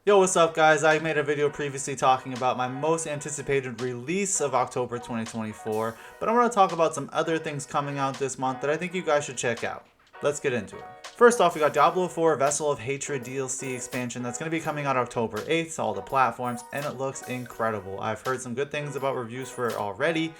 Yo, what's up guys? I made a video previously talking about my most anticipated release of October 2024, but I'm going to talk about some other things coming out this month that I think you guys should check out. Let's get into it. First off, we got Diablo 4 Vessel of Hatred DLC expansion that's going to be coming out October 8th to all the platforms, and it looks incredible. I've heard some good things about reviews for it already.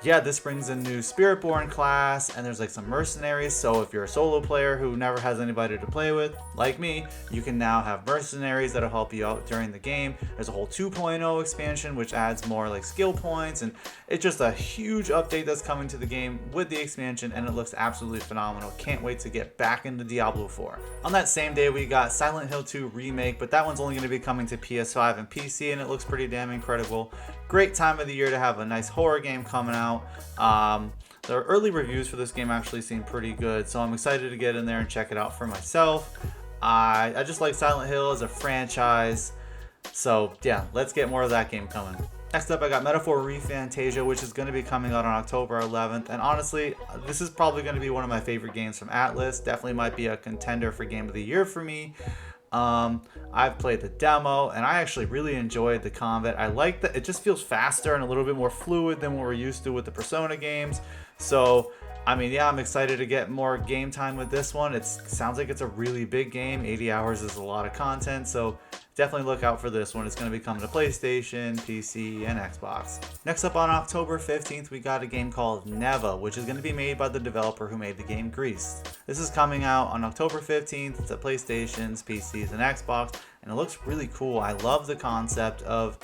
Yeah, this brings a new Spiritborn class, and there's like some mercenaries, so if you're a solo player who never has anybody to play with, like me, you can now have mercenaries that'll help you out during the game. There's a whole 2.0 expansion, which adds more like skill points, and it's just a huge update that's coming to the game with the expansion, and it looks absolutely phenomenal. Can't wait to get back into Diablo 4. On that same day, we got Silent Hill 2 Remake, but that one's only going to be coming to PS5 and PC, and it looks pretty damn incredible. Great time of the year to have a nice horror game coming out. The early reviews for this game actually seem pretty good, so I'm excited to get in there and check it out for myself. I just like Silent Hill as a franchise, so yeah, let's get more of that game coming. Next up, I got Metaphor ReFantasia, which is going to be coming out on October 11th, and honestly, this is probably going to be one of my favorite games from Atlas. Definitely might be a contender for Game of the Year for me. I've played the demo and I actually really enjoyed the combat. I like that it just feels faster and a little bit more fluid than what we're used to with the Persona games. So I mean, yeah, I'm excited to get more game time with this one. It sounds like it's a really big game. 80 hours is a lot of content, so definitely look out for this one. It's going to be coming to PlayStation, PC, and Xbox. Next up on October 15th, we got a game called Neva, which is going to be made by the developer who made the game Grease. This is coming out on October 15th to PlayStations, PCs, and Xbox, and it looks really cool. I love the concept of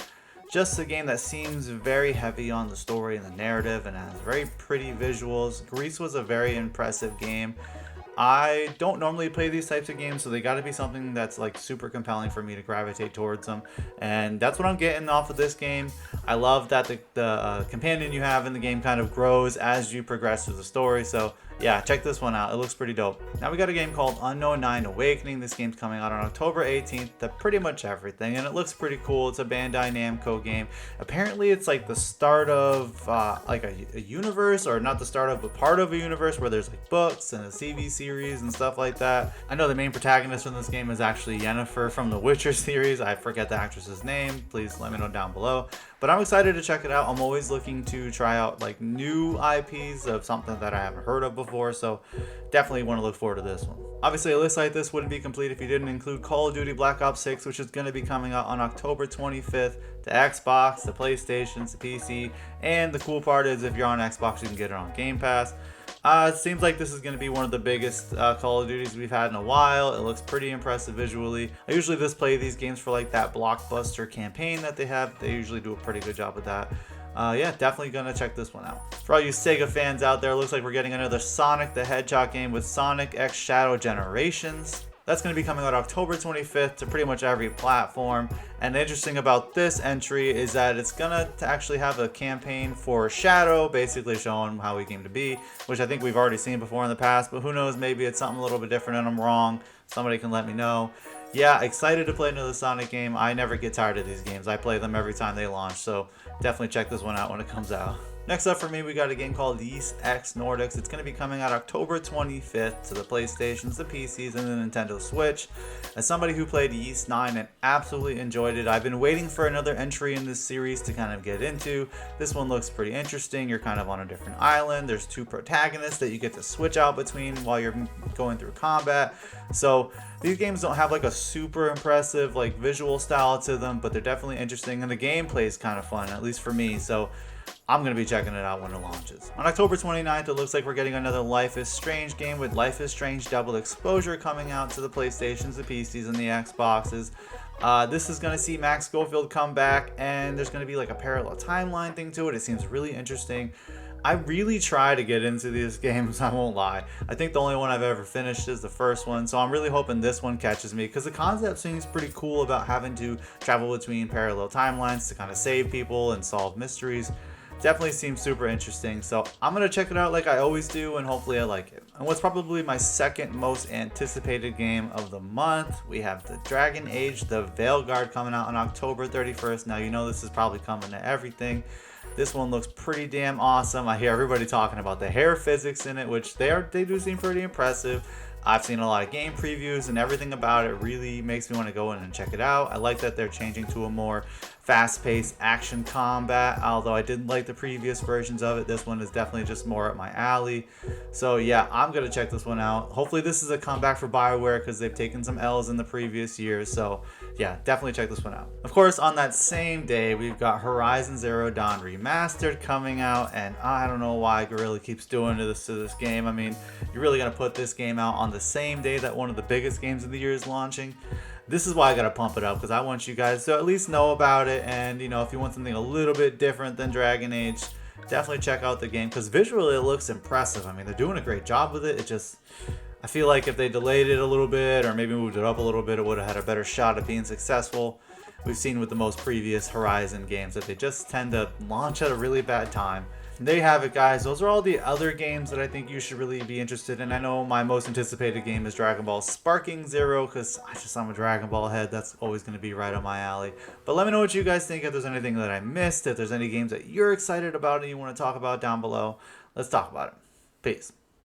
just a game that seems very heavy on the story and the narrative and has very pretty visuals. Grease was a very impressive game. I don't normally play these types of games, so they got to be something that's like super compelling for me to gravitate towards them, and that's what I'm getting off of this game. I love that the companion you have in the game kind of grows as you progress through the story, so yeah, check this one out. It looks pretty dope. Now we got a game called Unknown 9 Awakening. This game's coming out on October 18th to pretty much everything, and it looks pretty cool. It's a Bandai Namco game. Apparently it's like the start of like a universe, or not the start of, but part of a universe where there's like books and a TV series and stuff like that. I know the main protagonist in this game is actually Yennefer from the Witcher series. I forget the actress's name. Please let me know down below. But I'm excited to check it out. I'm always looking to try out like new IPs of something that I haven't heard of before, so definitely want to look forward to this one. Obviously, a list like this wouldn't be complete if you didn't include Call of Duty Black Ops 6, which is going to be coming out on October 25th to Xbox, to PlayStation, to PC, and the cool part is if you're on Xbox, you can get it on Game Pass. It seems like this is going to be one of the biggest Call of Duties we've had in a while. It looks pretty impressive visually. I usually just play these games for like that blockbuster campaign that they have. They usually do a pretty good job with that. Yeah, definitely gonna check this one out. For all you Sega fans out there, it looks like we're getting another Sonic the Hedgehog game with sonicxshadowgenerations. That's going to be coming out October 25th to pretty much every platform. And the interesting about this entry is that it's going to actually have a campaign for Shadow, basically showing how he came to be, which I think we've already seen before in the past, but who knows, maybe it's something a little bit different and I'm wrong. Somebody can let me know. Yeah, excited to play another Sonic game. I never get tired of these games. I play them every time they launch, so definitely check this one out when it comes out. Next up for me, we got a game called Ys X Nordics. It's going to be coming out October 25th to the PlayStations, the PCs, and the Nintendo Switch. As somebody who played Ys 9 and absolutely enjoyed it, I've been waiting for another entry in this series to kind of get into. This one looks pretty interesting. You're kind of on a different island. There's two protagonists that you get to switch out between while you're going through combat. So these games don't have like a super impressive like visual style to them, but they're definitely interesting, and the gameplay is kind of fun, at least for me. So I'm going to be checking it out when it launches. On October 29th, it looks like we're getting another Life is Strange game with Life is Strange Double Exposure coming out to the PlayStations, the PCs, and the Xboxes. This is going to see Max Schofield come back, and there's going to be like a parallel timeline thing to it. It seems really interesting. I really try to get into these games, I won't lie. I think the only one I've ever finished is the first one, so I'm really hoping this one catches me, because the concept seems pretty cool about having to travel between parallel timelines to kind of save people and solve mysteries. Definitely seems super interesting, so I'm going to check it out like I always do, and hopefully I like it. And what's probably my second most anticipated game of the month, we have the Dragonagetheveilguard coming out on October 31st. Now, you know this is probably coming to everything. This one looks pretty damn awesome. I hear everybody talking about the hair physics in it, which they do seem pretty impressive. I've seen a lot of game previews and everything about it really makes me want to go in and check it out. I like that they're changing to a more fast-paced action combat, although I didn't like the previous versions of it. This one is definitely just more up my alley. So yeah, I'm gonna check this one out. Hopefully this is a comeback for BioWare because they've taken some L's in the previous years. So yeah, definitely check this one out. Of course, on that same day, we've got Horizon Zero Dawn Remastered coming out, and I don't know why Guerrilla keeps doing this to this game. I mean, you're really gonna put this game out on the same day that one of the biggest games of the year is launching? This is why I gotta pump it up, because I want you guys to at least know about it. And you know, if you want something a little bit different than Dragon Age, definitely check out the game, because visually it looks impressive. I mean, they're doing a great job with it. It just, I feel like if they delayed it a little bit or maybe moved it up a little bit, it would have had a better shot at being successful. We've seen with the most previous Horizon games that they just tend to launch at a really bad time. And there you have it, guys. Those are all the other games that I think you should really be interested in. I know my most anticipated game is Dragon Ball Sparking Zero, because I'm a Dragon Ball head. That's always going to be right up my alley. But let me know what you guys think, if there's anything that I missed, if there's any games that you're excited about and you want to talk about down below. Let's talk about it. Peace.